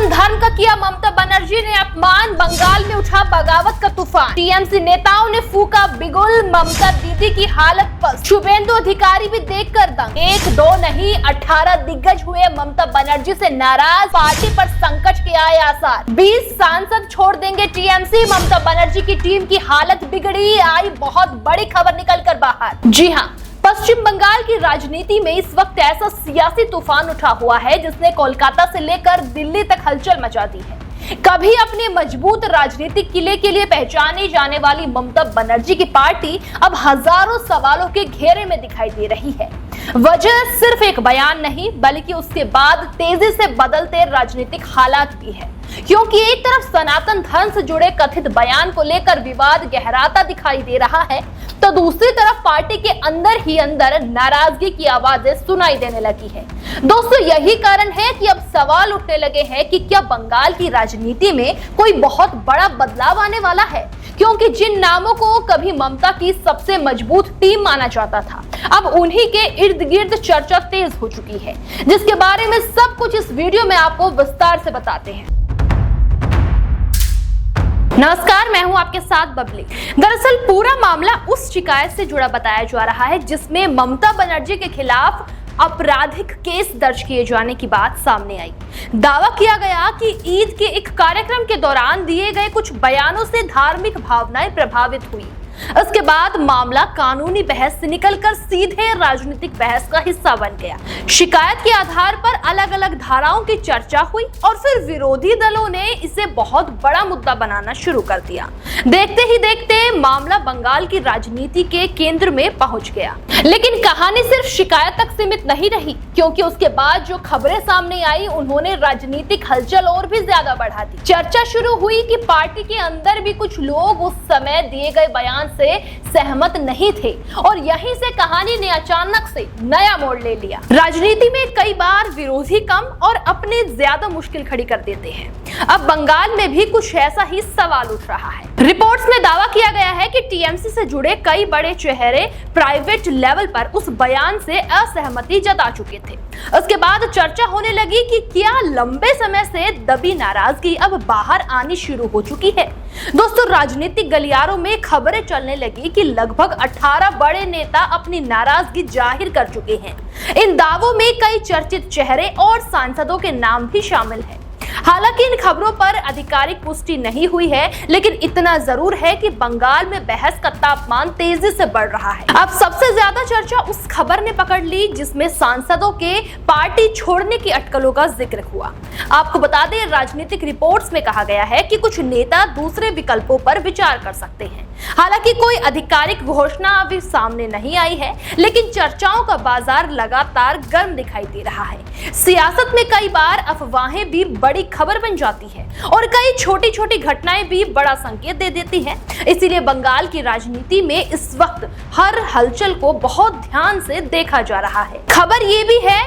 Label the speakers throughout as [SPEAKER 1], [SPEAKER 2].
[SPEAKER 1] सनातन धर्म का किया ममता बनर्जी ने अपमान, बंगाल में उठा बगावत का तूफान। टीएमसी नेताओं ने फूका बिगुल, ममता दीदी की हालत पस्त। शुभेंदु अधिकारी भी देखकर दंग। 1 2 नहीं 18 दिग्गज हुए ममता बनर्जी से नाराज, पार्टी पर संकट के आए आसार। 20 सांसद छोड़ देंगे टीएमसी, ममता बनर्जी की टीम की हालत बिगड़ी, आई बहुत बड़ी खबर निकल कर बाहर। जी हाँ, पश्चिम बंगाल की राजनीति में इस वक्त ऐसा सियासी तूफान उठा हुआ है जिसने कोलकाता से लेकर दिल्ली तक हलचल मचा दी है। कभी अपने मजबूत राजनीतिक किले के लिए पहचानी जाने वाली ममता बनर्जी की पार्टी अब हजारों सवालों के घेरे में दिखाई दे रही है। वजह सिर्फ एक बयान नहीं बल्कि उसके बाद तेजी से बदलते राजनीतिक हालात भी है, क्योंकि एक तरफ सनातन धर्म से जुड़े कथित बयान को लेकर विवाद गहराता दिखाई दे रहा है, तो दूसरी तरफ पार्टी के अंदर ही अंदर नाराजगी की आवाजें सुनाई देने लगी है। दोस्तों, यही कारण है कि अब सवाल उठने लगे हैं कि क्या बंगाल की राजनीति में कोई बहुत बड़ा बदलाव आने वाला है, क्योंकि जिन नामों को कभी ममता की सबसे मजबूत टीम माना जाता था, अब उन्हीं के इर्द गिर्द चर्चा तेज हो चुकी है, जिसके बारे में सब कुछ इस वीडियो में आपको विस्तार से बताते हैं। नमस्कार, मैं हूं आपके साथ बबली। दरअसल पूरा मामला उस शिकायत से जुड़ा बताया जा रहा है जिसमें ममता बनर्जी के खिलाफ आपराधिक केस दर्ज किए जाने की बात सामने आई। दावा किया गया कि ईद के एक कार्यक्रम के दौरान दिए गए कुछ बयानों से धार्मिक भावनाएं प्रभावित हुई। इसके बाद मामला कानूनी बहस से निकलकर सीधे राजनीतिक बहस का हिस्सा बन गया। शिकायत के आधार पर अलग अलग धाराओं की चर्चा हुई और फिर विरोधी दलों ने इसे बहुत बड़ा मुद्दा बनाना शुरू कर दिया। देखते ही देखते मामला बंगाल की राजनीति के केंद्र में पहुंच गया। लेकिन कहानी सिर्फ शिकायत तक सीमित नहीं रही, क्योंकि उसके बाद जो खबरें सामने आई उन्होंने राजनीतिक हलचल और भी ज्यादा बढ़ा दी। चर्चा शुरू हुई कि पार्टी के अंदर भी कुछ लोग उस समय दिए गए बयान से सहमत नहीं थे और यहीं से कहानी ने अचानक से नया मोड़ ले लिया। राजनीति में कई बार विरोधी कम और अपने ज्यादा मुश्किल खड़ी कर देते हैं। अब बंगाल में भी कुछ ऐसा ही सवाल उठ रहा है। रिपोर्ट्स में दावा किया गया है कि टीएमसी से जुड़े कई बड़े चेहरे प्राइवेट लेवल पर उस बयान से असहमति जता चुके थे। उसके बाद चर्चा होने लगी कि क्या लंबे समय से दबी नाराजगी अब बाहर आनी शुरू हो चुकी है। दोस्तों, राजनीतिक गलियारों में खबरें चलने लगी कि लगभग 18 बड़े नेता अपनी नाराजगी जाहिर कर चुके हैं। इन दावों में कई चर्चित चेहरे और सांसदों के नाम भी शामिल हैं। हालांकि इन खबरों पर आधिकारिक पुष्टि नहीं हुई है, लेकिन इतना जरूर है कि बंगाल में बहस का तापमान तेजी से बढ़ रहा है। अब सबसे ज्यादा चर्चा उस खबर ने पकड़ ली जिसमें सांसदों के पार्टी छोड़ने की अटकलों का जिक्र हुआ। आपको बता दें, राजनीतिक रिपोर्ट्स में कहा गया है कि कुछ नेता दूसरे विकल्पों पर विचार कर सकते हैं। हालांकि कोई आधिकारिक घोषणा अभी सामने नहीं आई है, लेकिन चर्चाओं का बाजार लगातार गर्म दिखाई दे रहा है। सियासत में कई बार अफवाहें भी बड़ी खबर बन जाती है और कई छोटी छोटी घटनाएं भी बड़ा संकेत दे देती हैं। इसीलिए बंगाल की राजनीति में इस वक्त हर हलचल को बहुत ध्यान से देखा जा रहा है। खबर ये भी है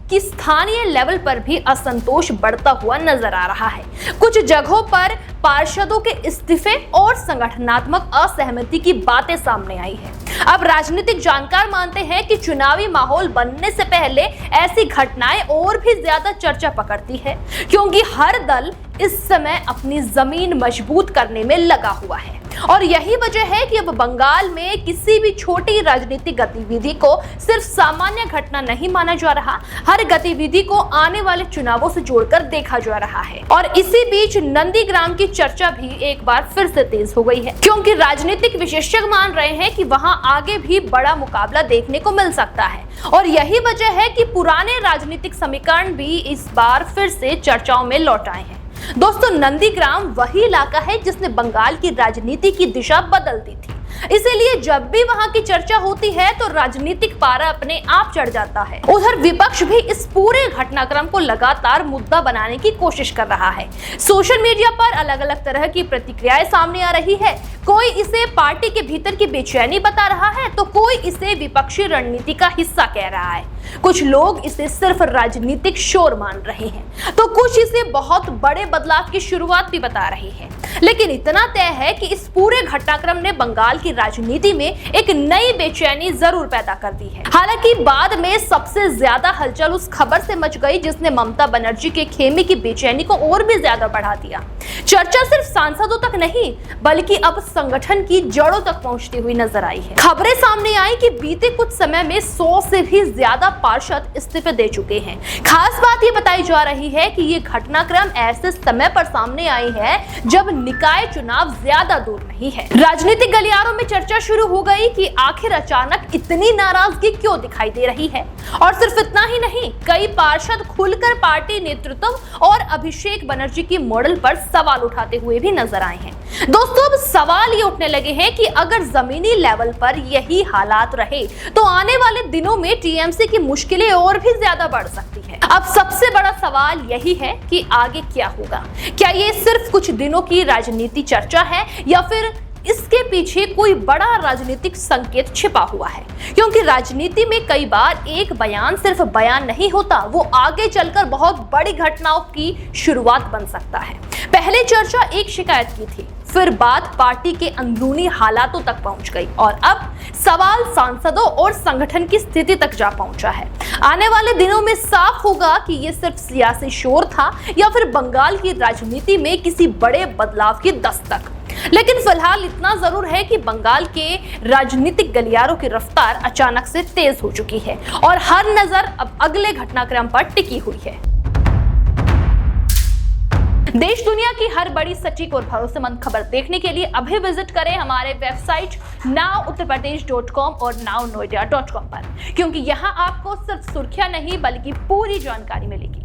[SPEAKER 1] कि स्थानीय लेवल पर भी असंतोष बढ़ता हुआ नजर आ रहा है। कुछ जगहों पर पार्षदों के इस्तीफे और संगठनात्मक असहमति की बातें सामने आई है। अब राजनीतिक जानकार मानते हैं कि चुनावी माहौल बनने से पहले ऐसी घटनाएं और भी ज्यादा चर्चा पकड़ती है, क्योंकि हर दल इस समय अपनी जमीन मजबूत करने में लगा हुआ है। और यही वजह है कि अब बंगाल में किसी भी छोटी राजनीतिक गतिविधि को सिर्फ सामान्य घटना नहीं माना जा रहा, हर गतिविधि को आने वाले चुनावों से जोड़कर देखा जा रहा है। और इसी बीच नंदीग्राम की चर्चा भी एक बार फिर से तेज हो गई है, क्योंकि राजनीतिक विशेषज्ञ मान रहे हैं कि वहां आगे भी बड़ा मुकाबला देखने को मिल सकता है। और यही वजह है कि पुराने राजनीतिक समीकरण भी इस बार फिर से चर्चाओं में लौट आए हैं। दोस्तों, नंदीग्राम वही इलाका है जिसने बंगाल की राजनीति की दिशा बदल दी थी। इसीलिए जब भी वहां की चर्चा होती है तो राजनीतिक पारा अपने आप चढ़ जाता है। उधर विपक्ष भी इस पूरे घटनाक्रम को लगातार मुद्दा बनाने की कोशिश कर रहा है। सोशल मीडिया पर अलग अलग तरह की प्रतिक्रियाएं सामने आ रही है। कोई इसे पार्टी के भीतर की बेचैनी बता रहा है तो कोई इसे विपक्षी रणनीति का हिस्सा कह रहा है। कुछ लोग इसे सिर्फ राजनीतिक शोर मान रहे हैं तो कुछ इसे बहुत बड़े बदलाव की शुरुआत भी बता रहे हैं। लेकिन इतना तय है कि इस पूरे घटनाक्रम ने बंगाल की राजनीति में एक नई बेचैनी जरूर पैदा कर दी है। हालांकि बाद में सबसे ज्यादा हलचल उस खबर से मच गई जिसने ममता बनर्जी के खेमे की बेचैनी को और भी ज्यादा बढ़ा दिया। चर्चा सिर्फ सांसदों तक नहीं बल्कि अब संगठन की जड़ों तक पहुंचती हुई नजर आई है। खबरें सामने आई कि बीते कुछ समय में 100 से भी ज्यादा पार्षद इस्तीफे दे चुके हैं। खास बात ये बताई जा रही है कि ये घटनाक्रम ऐसे समय पर सामने आई है जब निकाय चुनाव ज्यादा दूर नहीं है। राजनीतिक गलियारों में चर्चा शुरू हो गई कि आखिर अचानक इतनी नाराजगी क्यों दिखाई दे रही है। और सिर्फ इतना ही नहीं, कई पार्षद खुलकर पार्टी नेतृत्व और अभिषेक बनर्जी की मॉडल पर सवाल उठाते हुए भी नजर आए हैं। दोस्तों, अब सवाल ये उठने लगे हैं कि अगर जमीनी लेवल पर यही हालात रहे तो आने वाले दिनों में टीएमसी की मुश्किलें और भी ज्यादा बढ़ सकती है। अब सबसे बड़ा सवाल यही है कि आगे क्या होगा। क्या ये सिर्फ कुछ दिनों की राजनीति चर्चा है या फिर इसके पीछे कोई बड़ा राजनीतिक संकेत छिपा हुआ है? क्योंकि राजनीति में कई बार एक बयान सिर्फ बयान नहीं होता, वो आगे चलकर बहुत बड़ी घटनाओं की शुरुआत बन सकता है। पहले चर्चा एक शिकायत की थी, फिर बात पार्टी के अंदरूनी हालातों तक पहुंच गई और अब सवाल सांसदों और संगठन की स्थिति तक जा पहुंचा है। आने वाले दिनों में साफ होगा कि ये सिर्फ सियासी शोर था या फिर बंगाल की राजनीति में किसी बड़े बदलाव की दस्तक। लेकिन फिलहाल इतना जरूर है कि बंगाल के राजनीतिक गलियारों की रफ्तार अचानक से तेज हो चुकी है और हर नजर अब अगले घटनाक्रम पर टिकी हुई है। देश दुनिया की हर बड़ी सटीक और भरोसेमंद खबर देखने के लिए अभी विजिट करें हमारे वेबसाइट nowuttarpradesh.com और nownoida.com पर, क्योंकि यहाँ आपको सिर्फ सुर्खियां नहीं बल्कि पूरी जानकारी मिलेगी।